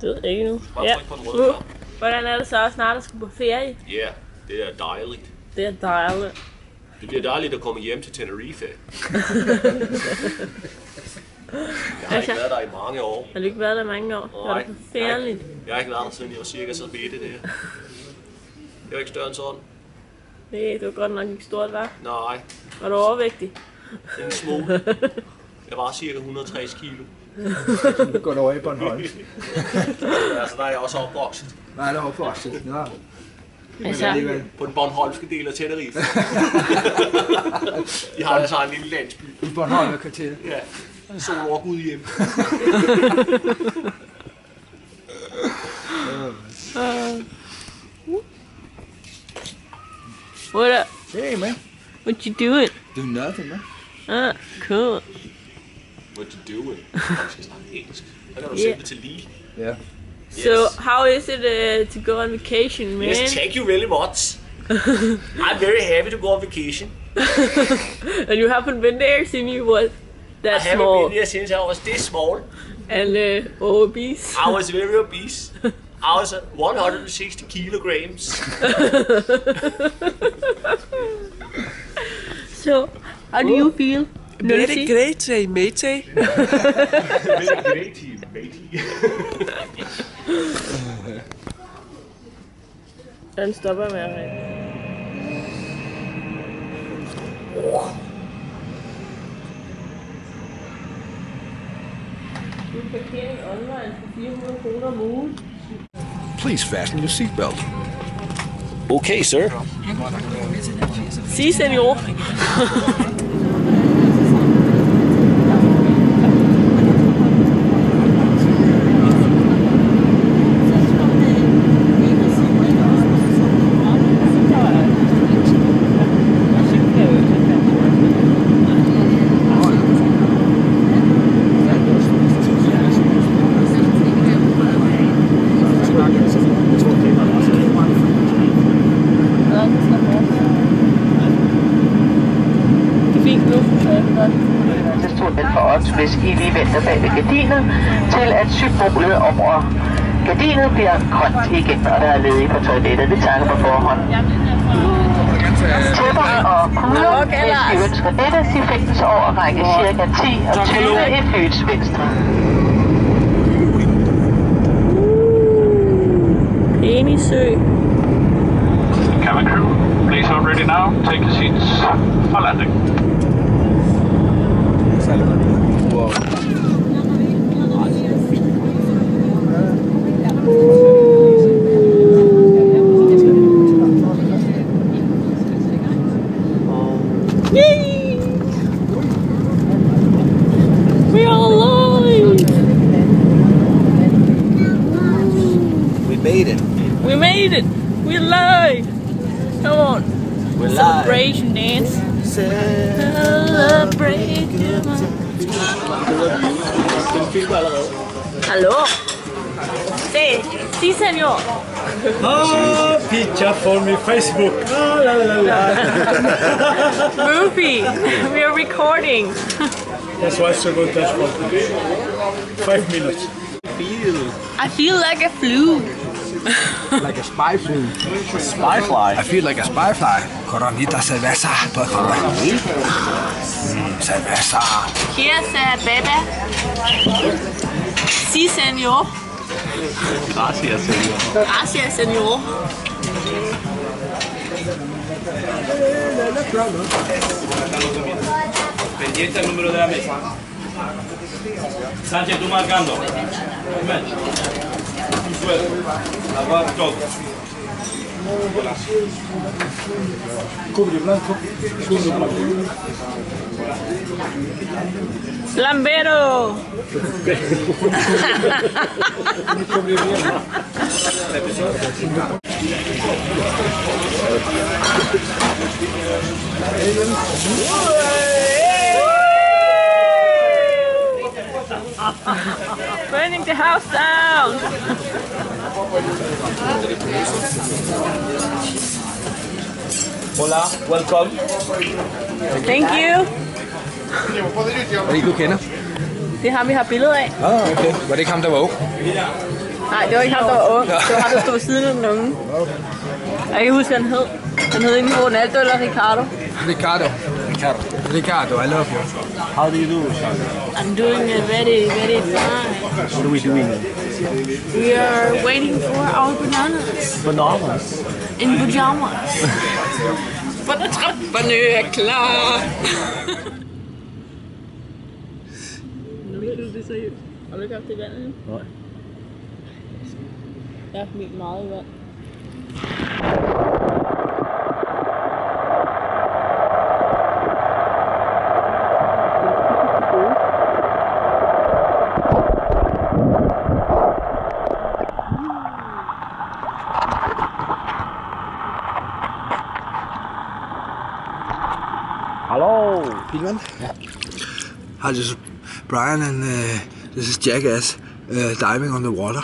Det ved jeg ikke nu. Ja. Hvordan er det så snart at skulle på ferie? Ja, det er dejligt. Det er dejligt. Det bliver dejligt at komme hjem til Tenerife. Jeg har ikke været der i mange år. Har du ikke været der i mange år? Nej. Det var forfærdeligt. Jeg har ikke været der siden jeg var cirka så bitte det her. Det var ikke større end sådan. Det var godt nok ikke stort, hva'? Nej. Var du overvægtig? En smule. Jeg var cirka 160 kilo. Nu går du over i Bornholm. Altså, der er jeg også opvokset. Nej, der er opvokset. Ja. Altså, På den bornholmske del af Tenerife. De har altså en lille landsby. I Bornholm og kvarteret. Ja. Sol over Gud hjem. What up? Hey, man. What you doing? Do nothing, man. Cool. What you doing? Jeg skal snakke engelsk. Så kan du sende det til lige. Yeah. So, how is it to go on vacation, man? Yes, thank you very much. I'm very happy to go on vacation. And you haven't been there since you was that I haven't small been there since I was this small. and obese. I was very obese. I was 160 kilograms. So, how do you feel? Very great, matey. Very great, matey. Den stopper med at ringe. Du er parkering online for 400 kroner om ugen. Please fasten your seatbelt. Okay, sir. Si, senor. Hvis I lige venter bag ved gardinet, til at symbolet over gardinet bliver grønt igen, og der er ledigt på toilettet. Det takker på forhånd. Tæpper og kugler, hvis I ønsker dette, de findes over række cirka 10 og 20 i flyets venstre. Enisø. Cabin crew, please hold ready now. Take your seats for landing. Wow. Yay! We are alive! We made it. We made it! We're alive! Come on! We're Celebration dance! Celebrate! Hallo? Si, senor. Picture for me Facebook. La, la, la. Movie. We are recording. That's why so good touch for 5 minutes. I feel like a flu. Like a spy flu. Spy fly. I feel like a spy fly. Coronita cerveza, por favor. Cerveza. Here's a baby. Si, senor. Gracias, señor. Gracias, senor. Pendiente el número de la mesa. Sánchez, tú marcando. Tu suelo. Agua, todo. Cubre blanco. Cubre blanco. Lambero. Burning the house down. Hola, welcome. Thank you. Er det ikke, du kender? Det har vi har billeder af. Okay. Var det ikke ham, der var ung? Nej, det var ikke ham, der var ung. Det var ham, der stod ved siden af den unge. Jeg kan ikke huske, hvad han hed. Han hed enten Ronaldo eller Ricardo. Ricardo, I love you. How do you do, Sean? I'm doing it very, very fine. What are we doing? We are waiting for our bananas. Bananas. In pajamas. For trapperne er klar. Nu vil det seriøst. Har du ikke haft det i vandet? Nej. Jeg har haft meget i vand. Hello. Pilman? Yeah. Hi, this is Brian and this is Jackass diving on the water.